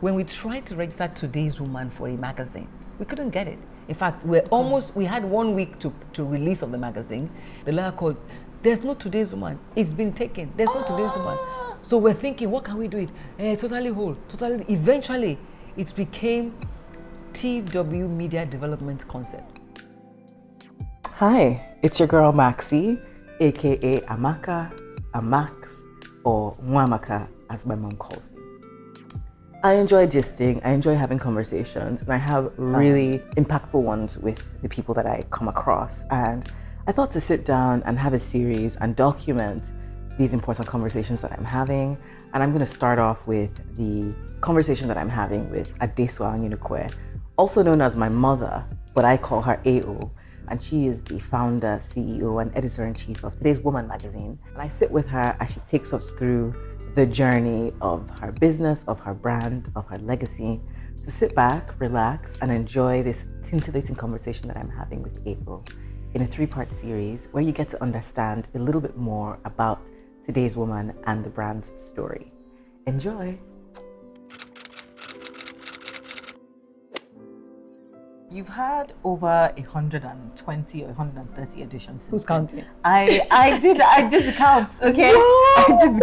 When we tried to register Today's Woman for a magazine, we couldn't get it. In fact, we had 1 week to release of the magazine. The lawyer called, there's no Today's Woman. It's been taken. There's no Today's Woman. So we're thinking, what can we do it? Totally whole. Eventually, it became TW Media Development Concepts. Hi, it's your girl Maxi, aka Amaka, Amax, or Mwamaka, as my mom calls me. I enjoy gisting, I enjoy having conversations, and I have really impactful ones with the people that I come across. And I thought to sit down and have a series and document these important conversations that I'm having. And I'm going to start off with the conversation that I'm having with Arese Onyeka, also known as my mother, but I call her AO. And she is the founder, CEO, and editor-in-chief of Today's Woman magazine. And I sit with her as she takes us through the journey of her business, of her brand, of her legacy. So sit back, relax, and enjoy this scintillating conversation that I'm having with AO in a 3-part series where you get to understand a little bit more about Today's Woman and the brand's story. Enjoy. You've had over 120 or 130 editions. Who's counting? I did the count, okay? I did the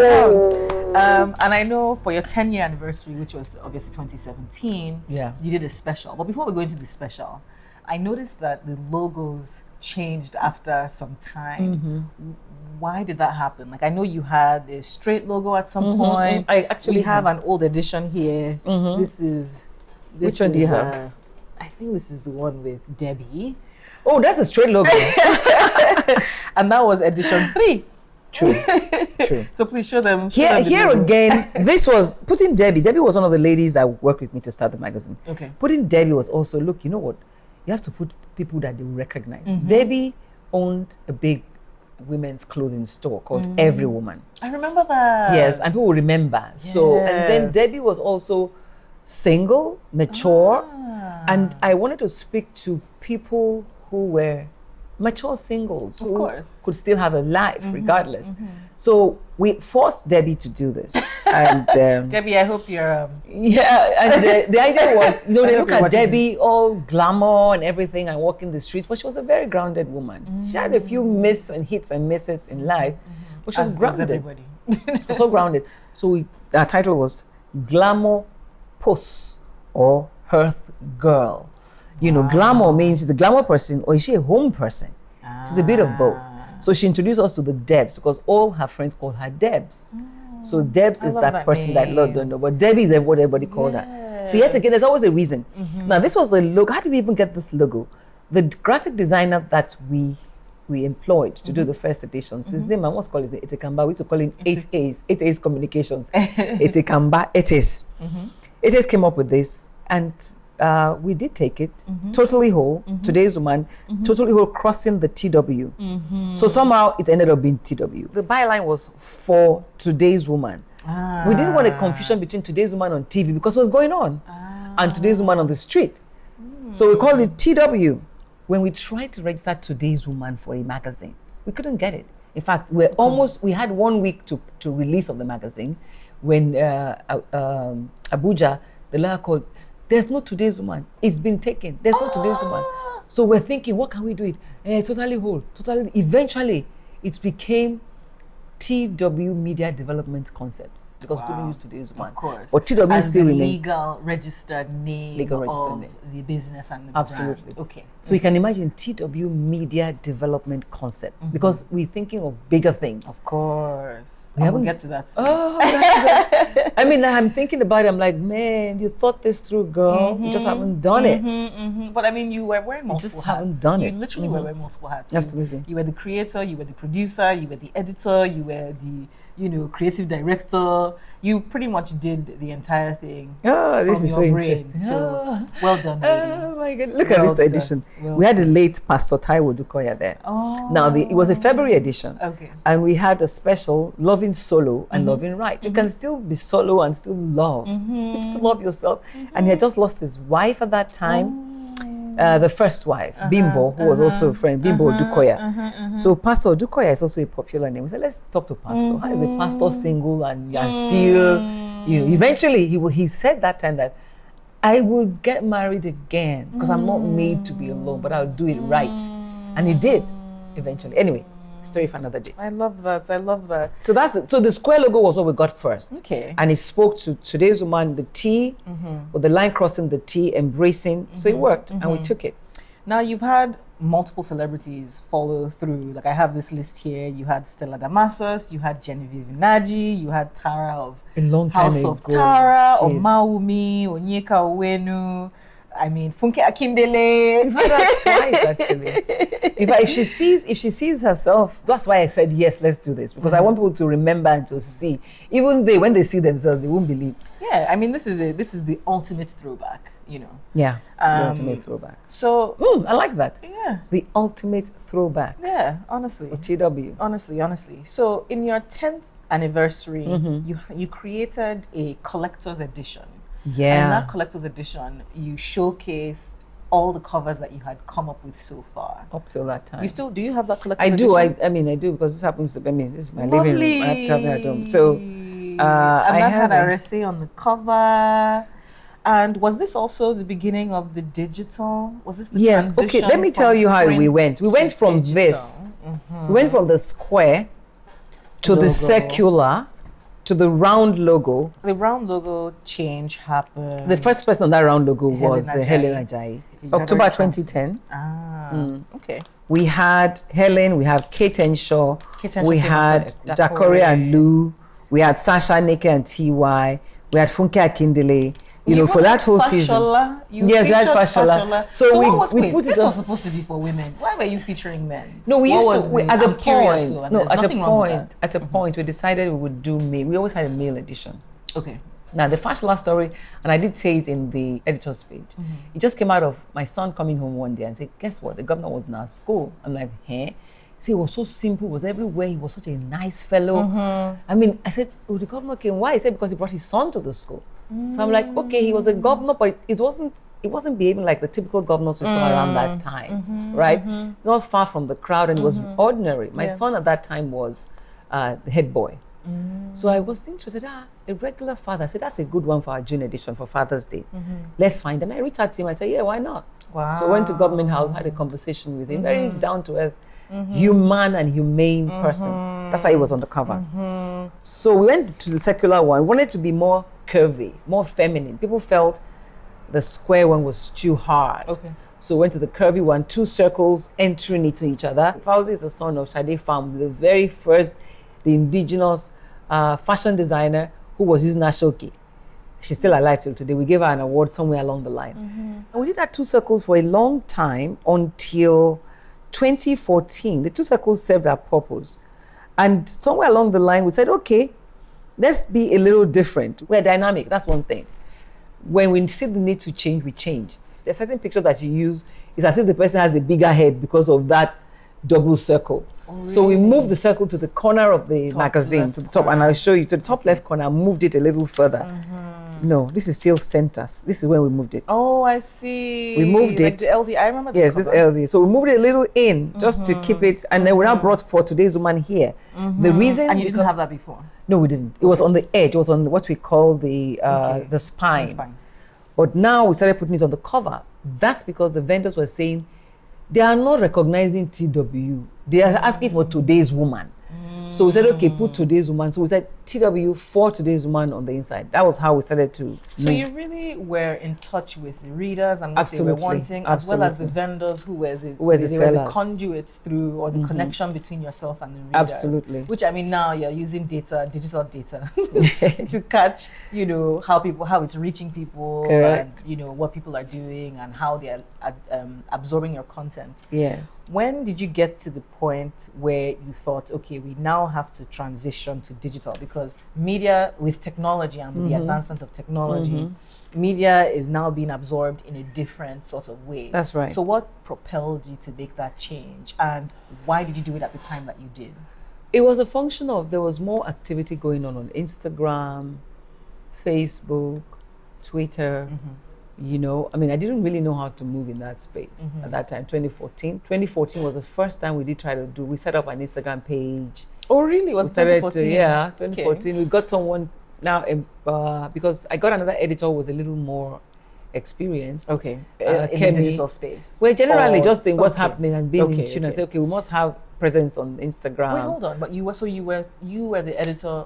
count. And I know for your 10-year anniversary, which was obviously 2017, you did a special. But before we go into the special, I noticed that the logos changed after some time. Mm-hmm. Why did that happen? Like, I know you had a straight logo at some point. I actually have an old edition here. Mm-hmm. Which one do you have? I think this is the one with Debbie. Oh, that's a straight logo. And that was edition 3. True. So please show them. Here again, this was putting Debbie. Debbie was one of the ladies that worked with me to start the magazine. Okay. Putting Debbie was also, look, you know what? You have to put people that they recognize. Mm-hmm. Debbie owned a big women's clothing store called Every Woman. I remember that. Yes, and people will remember. Yes. So, and then Debbie was also single, mature, and I wanted to speak to people who were mature singles, of who course could still have a life regardless. Mm-hmm. So we forced Debbie to do this. And Debbie, I hope you're and the idea was, they look at Debbie all glamour and everything and walking the streets, but she was a very grounded woman. Mm-hmm. She had a few misses and hits and misses in life, but she was grounded. Everybody. So grounded. So our title was Glamour Puss or Hearth Girl. Glamour means she's a glamour person or is she a home person? She's a bit of both. So she introduced us to the Debs because all her friends call her Debs. So Debs is that person that Lord don't know, but Debbie is what everybody called her. So yet again, there's always a reason. Mm-hmm. Now this was the logo. How did we even get this logo? The graphic designer that we employed to do the first editions, his name, what's called it? Itekamba. We used to call him 8A's Communications. Itekamba, 8A's. 8A's came up with this, and we did take it, totally whole, Today's Woman, totally whole, crossing the TW. So somehow it ended up being TW. The byline was for Today's Woman. We didn't want a confusion between Today's Woman on TV because it was going on, and Today's Woman on the street. So we called it TW. When we tried to register Today's Woman for a magazine, we couldn't get it. In fact, we had 1 week to release of the magazine when Abuja, the lawyer called, there's no Today's Woman. It's been taken. There's no Today's Woman. So we're thinking, what can we do it? Totally whole. Eventually, it became TW Media Development Concepts because we couldn't use Today's Woman. Of course. But TW still remains. Legal registered name of the business and the Absolutely. brand. Okay. So you can imagine TW Media Development Concepts because we're thinking of bigger things. Of course. We haven't get to that soon. I mean, I'm thinking about it. I'm like, man, you thought this through, girl. You just haven't done it. But I mean, you were wearing multiple hats. You just haven't done it. You literally were wearing multiple hats. Absolutely. You were the creator, you were the producer, you were the editor, you were the creative director. You pretty much did the entire thing. Oh, this is so interesting. So well done, lady. Oh my God! Look at this edition. We had the late Pastor Taiwo Dukoya there. Oh. Now it was a February edition. Okay. And we had a special loving solo and loving right. You can still be solo and still love. You still love yourself. And he had just lost his wife at that time. The first wife, Bimbo, who was also a friend, Bimbo Dukoya. So Pastor Dukoya is also a popular name. We said, let's talk to Pastor. How is a pastor single and you're still, You know, eventually he said that time that I will get married again because I'm not made to be alone, but I'll do it right. And he did eventually. Anyway, story for another day. I love that. I love that. So so the square logo was what we got first. Okay. And it spoke to today's woman, the T, with the line crossing the T, embracing. So it worked, and we took it. Now you've had multiple celebrities follow through. Like I have this list here. You had Stella Damasus, you had Genevieve Nnaji, you had Tara of A long time House ago. of Tara, Jeez. Omawumi, Onyeka Owenu. I mean, Funke Akindele. We've had that twice, actually. If she sees herself, that's why I said yes, let's do this, because I want people to remember and to see. Even when they see themselves, they won't believe. Yeah, I mean, this is the ultimate throwback, you know. Yeah, the ultimate throwback. So I like that. yeah, The ultimate throwback. yeah, honestly. For TW. Honestly. So in your 10th anniversary, you created a collector's edition. Yeah. And in that collector's edition, you showcased all the covers that you had come up with so far. Up till that time. Do you have that collector's I do. edition? I mean, I do, because this happens to be, this is my living room. I have to have it at home. So, and I that had have Arese on the cover. And was this also the beginning of the digital? Was this the yes. Okay, transition let me tell from you how we print went. We to went from digital? this. We went from the square to the Logo. circular to the round logo. The round logo change happened. The first person on that round logo was Ajayi. Helen Ajayi. You got October very fancy. 2010. Okay. We had Helen, we had Kate Henshaw, Kate Henshaw we came had after Dakore and Lou, we had Sasha, Neke and TY, we had Funke Akindele. You know, for that whole season. Yes, we had Fashola. So we put this it on. was supposed to be for women. Why were you featuring men? No, we What used was to. the- At the I'm curious, point, so, and no, there's at a nothing wrong with point, that. at a point, we decided we would do male. We always had a male edition. Okay. Now, the Fashola story, and I did say it in the editor's page, it just came out of my son coming home one day and said, guess what? The governor was in our school. I'm like, hey? See, it was so simple, it was everywhere. He was such a nice fellow. I mean, I said, oh, the governor came. Why? He said, because he brought his son to the school. So I'm like, okay, he was a governor, but it wasn't behaving like the typical governors we saw around that time, right? Not far from the crowd, and it was ordinary. My son at that time was the head boy. So I was interested, a regular father. I said, that's a good one for our June edition for Father's Day. Let's find him. I reached out to him. I said, yeah, why not? Wow. So I went to Government House, had a conversation with him, very down to earth, human and humane person. That's why he was on the cover. So we went to the circular one. We wanted to be more curvy, more feminine. People felt the square one was too hard. Okay. So we went to the curvy one, two circles entering into each other. Fauzi is the son of Sade Farm, the very first, the indigenous fashion designer who was using Ashoki. She's still alive till today. We gave her an award somewhere along the line. And we did that two circles for a long time until 2014. The two circles served our purpose. And somewhere along the line, we said, okay, let's be a little different. We're dynamic, that's one thing. When we see the need to change, we change. There's certain pictures that you use, it's as if the person has a bigger head because of that double circle. Oh, really? So we moved the circle to the corner of the magazine, to the top, and I'll show you to the top left corner, I moved it a little further. No, this is still center. This is where we moved it. Oh, I see. We moved like it. the LD, I remember this Yes, this cover. LD. So we moved it a little in just to keep it, and then we now brought for today's woman here. The reason, And you didn't have that before? No, we didn't. It was on the edge. It was on what we call the spine. The spine. But now we started putting it on the cover. That's because the vendors were saying they are not recognizing TW. They are asking for today's woman. So we said, okay, put today's woman. So we said TW for today's woman on the inside. That was how we started to. So you really were in touch with the readers and what Absolutely. they were wanting, as well as the vendors who were the, Who were they the were the sellers. conduit through, or the connection between yourself and the readers. Absolutely. Which, I mean, now you're using data, digital data, to catch, how it's reaching people. Correct. And, what people are doing and how they are absorbing your content. Yes. When did you get to the point where you thought, okay, we now have to transition to digital? Because media, with technology and with the advancement of technology, media is now being absorbed in a different sort of way. That's right. So what propelled you to make that change, and why did you do it at the time that you did? It was a function of there was more activity going on Instagram, Facebook, Twitter. I mean, I didn't really know how to move in that space at that time, 2014. 2014 was the first time we set up an Instagram page. Oh, really? Was it 2014? 2014. Okay. We got someone now, because I got another editor who was a little more experienced. Okay. In the Kemi. digital space. Well, generally, Or- just saying what's okay. happening and being Okay, in tune and okay. say, okay, we must have presence on Instagram. Wait, hold on. But you were the editor,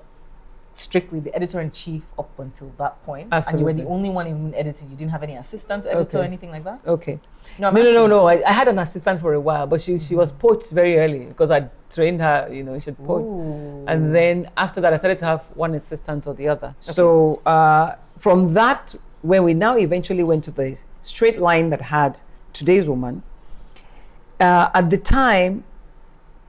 strictly the editor-in-chief up until that point. And you Absolutely. were the only one in editing. You didn't have any assistant editor or Okay. anything like that? Okay. No, I'm No. asking. I had an assistant for a while, but she was poached very early because I trained her, she should poach. Ooh. And then after that, I started to have one assistant or the other. So from that, when we now eventually went to the straight line that had Today's Woman, at the time,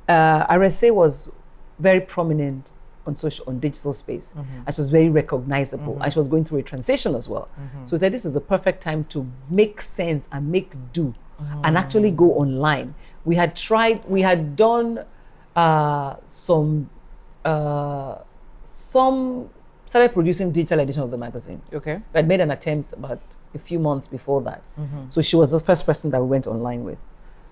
Arese was very prominent on digital space. And she was very recognizable. And she was going through a transition as well. So we said this is a perfect time to make sense and make do and actually go online. We had done started producing digital edition of the magazine. Okay. We had made an attempt about a few months before that. So she was the first person that we went online with.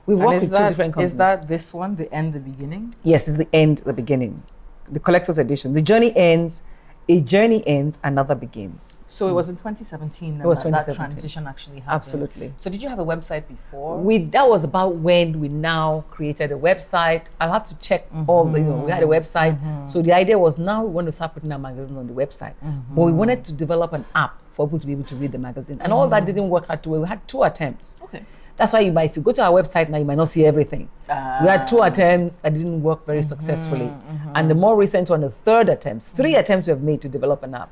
We worked with two different companies. Is that this one, The End, The Beginning? Yes, it's the end, the beginning. The collector's edition. The journey ends, a journey ends, another begins. So it was in 2017 It was that 2017. transition actually happened. Absolutely. So did you have a website before? That was about when we now created a website. I'll have to check all the, we had a website. So the idea was now we want to start putting our magazine on the website. But we wanted to develop an app for people to be able to read the magazine. And all that didn't work out too well. We had 2 attempts. Okay. That's why if you go to our website now, you might not see everything. We had 2 attempts that didn't work very successfully. And the more recent one, the 3rd attempt, 3 attempts we have made to develop an app.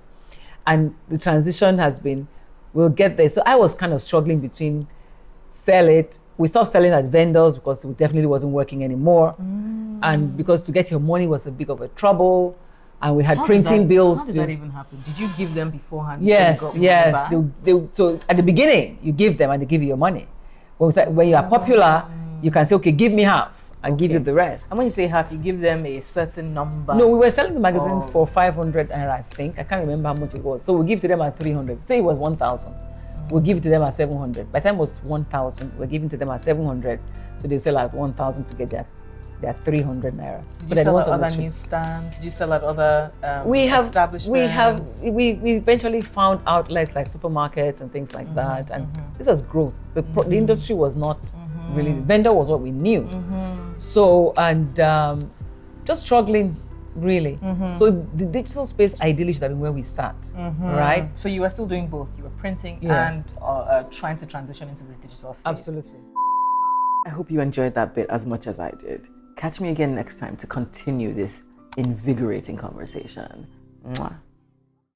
And the transition has been, we'll get there. So I was kind of struggling between sell it. We stopped selling at vendors because it definitely wasn't working anymore. And because to get your money was a bit of a trouble. And we had printing bills. How did that even happen? Did you give them beforehand? Yes. So at the beginning, you give them and they give you your money. When you are popular, you can say, okay, give me half and give you the rest. And when you say half, you give them a certain number. No, we were selling the magazine for 500 naira, I think. I can't remember how much it was. So we give to them at 300. Say it was 1,000. We'll give it to them at 700. By the time it was 1,000, we're giving to them at 700. So they sell at 1,000 to get their 300 naira. Did you sell at other newsstands? Did you sell at other establishments? We eventually found outlets like supermarkets and things like that. And this was growth. The industry was not really, the vendor was what we knew. So, and just struggling really. So the digital space ideally should have been where we sat, right? So you were still doing both. You were printing Yes. and trying to transition into this digital space. Absolutely. I hope you enjoyed that bit as much as I did. Catch me again next time to continue this invigorating conversation. Mwah.